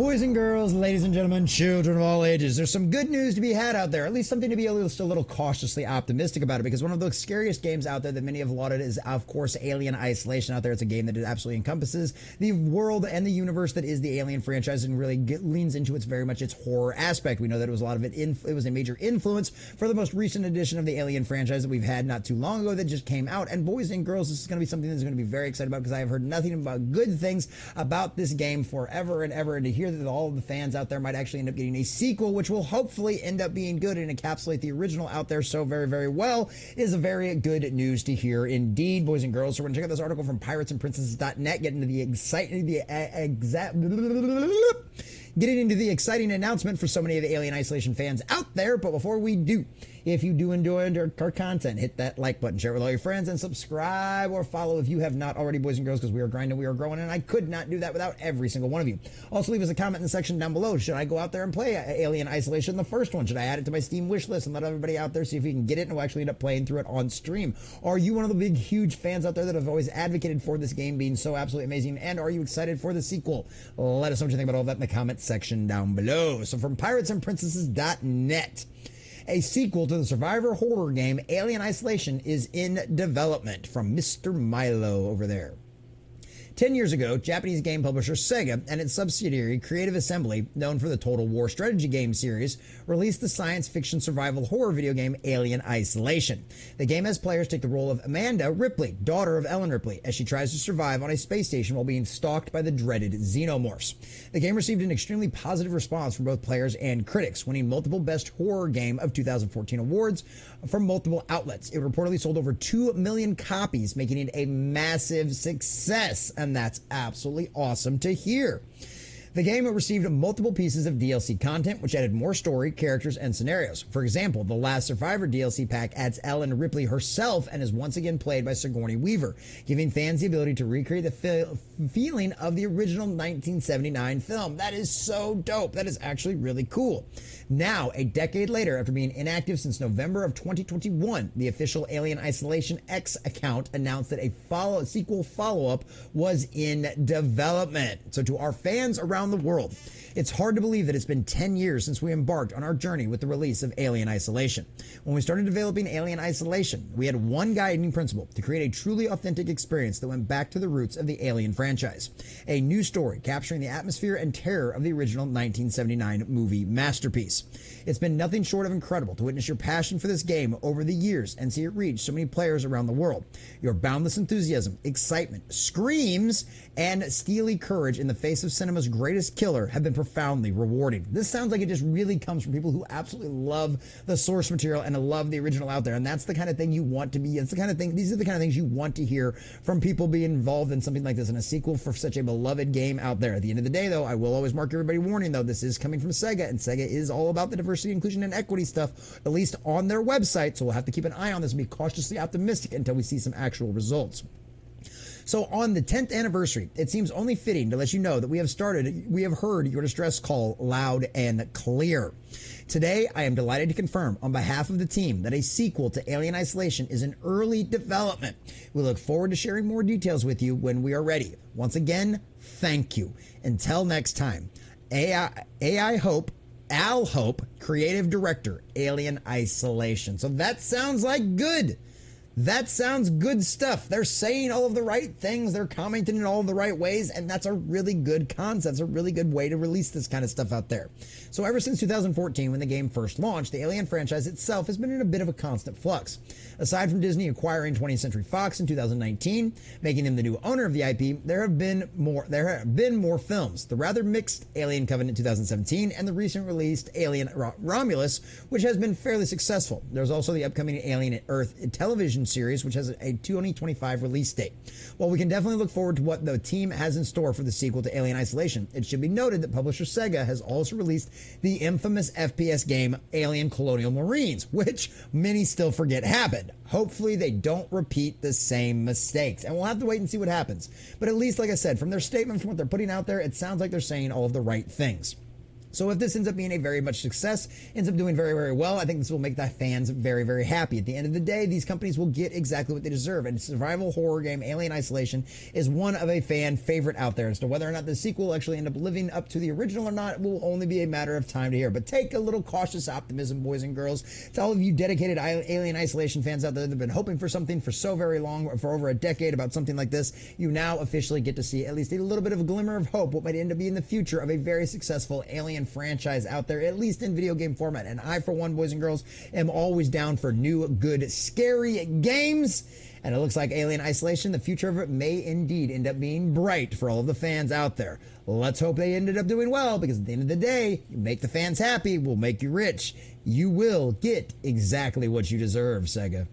Boys and girls, ladies and gentlemen, children of all ages, there's some good news to be had out there, at least something to be a little cautiously optimistic about it, because one of the scariest games out there that many have lauded is, of course, Alien Isolation out there. It's a game that absolutely encompasses the world and the universe that is the Alien franchise and really leans into very much its horror aspect. We know that it was a lot of it was a major influence for the most recent edition of the Alien franchise that we've had not too long ago that just came out. And boys and girls, this is going to be something that's going to be very excited about, because I have heard nothing but good things about this game forever and ever, and to hear that all of the fans out there might actually end up getting a sequel, which will hopefully end up being good and encapsulate the original out there so very, very well, is a very good news to hear indeed, boys and girls. So we're going to check out this article from piratesandprincesses.net, get into the getting into the exciting announcement for so many of the Alien Isolation fans out there. But before we do, if you do enjoy our content, hit that like button, share it with all your friends, and subscribe or follow if you have not already, boys and girls, because we are grinding, we are growing, and I could not do that without every single one of you. Also, leave us a comment in the section down below. Should I go out there and play Alien Isolation, the first one? Should I add it to my Steam wish list and let everybody out there see if we can get it and we'll actually end up playing through it on stream? Are you one of the big, huge fans out there that have always advocated for this game being so absolutely amazing? And are you excited for the sequel? Let us know what you think about all that in the comment section down below. So from piratesandprincesses.net, a sequel to the survivor horror game Alien Isolation is in development, from Mr. Milo over there. 10 years ago, Japanese game publisher Sega and its subsidiary Creative Assembly, known for the Total War strategy game series, released the science fiction survival horror video game Alien Isolation. The game has players take the role of Amanda Ripley, daughter of Ellen Ripley, as she tries to survive on a space station while being stalked by the dreaded xenomorphs. The game received an extremely positive response from both players and critics, winning multiple Best Horror Game of 2014 awards from multiple outlets. It reportedly sold over 2 million copies, making it a massive success. And that's absolutely awesome to hear. The game received multiple pieces of DLC content, which added more story, characters, and scenarios. For example, the Last Survivor DLC pack adds Ellen Ripley herself and is once again played by Sigourney Weaver, giving fans the ability to recreate the feeling of the original 1979 film. That is so dope. That is actually really cool. Now, a decade later, after being inactive since November of 2021, the official Alien Isolation X account announced that a sequel follow-up was in development. So to our fans around the world, it's hard to believe that it's been 10 years since we embarked on our journey with the release of Alien Isolation. When we started developing Alien Isolation, we had one guiding principle: to create a truly authentic experience that went back to the roots of the Alien franchise. A new story capturing the atmosphere and terror of the original 1979 movie masterpiece. It's been nothing short of incredible to witness your passion for this game over the years and see it reach so many players around the world. Your boundless enthusiasm, excitement, screams, and steely courage in the face of cinema's greatest killer have been profoundly rewarding. This sounds like it just really comes from people who absolutely love the source material and love the original out there, and that's the kind of thing you want to be. It's the kind of thing, these are the kind of things you want to hear from people being involved in something like this, in a sequel for such a beloved game out there. At the end of the day, though, I will always mark everybody warning, though, this is coming from Sega, and Sega is all about the diversity, inclusion, and equity stuff, at least on their website, so we'll have to keep an eye on this and be cautiously optimistic until we see some actual results. So on the 10th anniversary, it seems only fitting to let you know that we have heard your distress call loud and clear. Today, I am delighted to confirm on behalf of the team that a sequel to Alien Isolation is in early development. We look forward to sharing more details with you when we are ready. Once again, thank you. Until next time, Al Hope, Creative Director, Alien Isolation. So that sounds like good. That sounds good stuff. They're saying all of the right things. They're commenting in all of the right ways. And that's a really good concept. It's a really good way to release this kind of stuff out there. So ever since 2014, when the game first launched, the Alien franchise itself has been in a bit of a constant flux. Aside from Disney acquiring 20th Century Fox in 2019, making him the new owner of the IP, there have been more films. The rather mixed Alien Covenant 2017 and the recent released Alien Romulus, which has been fairly successful. There's also the upcoming Alien Earth television series, which has a 2025 release date. While we can definitely look forward to what the team has in store for the sequel to Alien Isolation, it should be noted that publisher Sega has also released the infamous FPS game Alien Colonial Marines, which many still forget happened. Hopefully they don't repeat the same mistakes, and we'll have to wait and see what happens. But at least, like I said, from their statement, from what they're putting out there, it sounds like they're saying all of the right things. So if this ends up being a very much success, ends up doing very, very well, I think this will make the fans very, very happy. At the end of the day, these companies will get exactly what they deserve. And survival horror game Alien Isolation is one of a fan favorite out there. As to whether or not the sequel will actually end up living up to the original or not will only be a matter of time to hear. But take a little cautious optimism, boys and girls. To all of you dedicated Alien Isolation fans out there that have been hoping for something for so very long, for over a decade, about something like this, you now officially get to see at least a little bit of a glimmer of hope, what might end up being the future of a very successful Alien franchise out there, at least in video game format. And I, for one, boys and girls, am always down for new, good, scary games. And it looks like Alien Isolation, the future of it may indeed end up being bright for all of the fans out there. Let's hope they ended up doing well, because at the end of the day, you make the fans happy, we'll make you rich. You will get exactly what you deserve, Sega.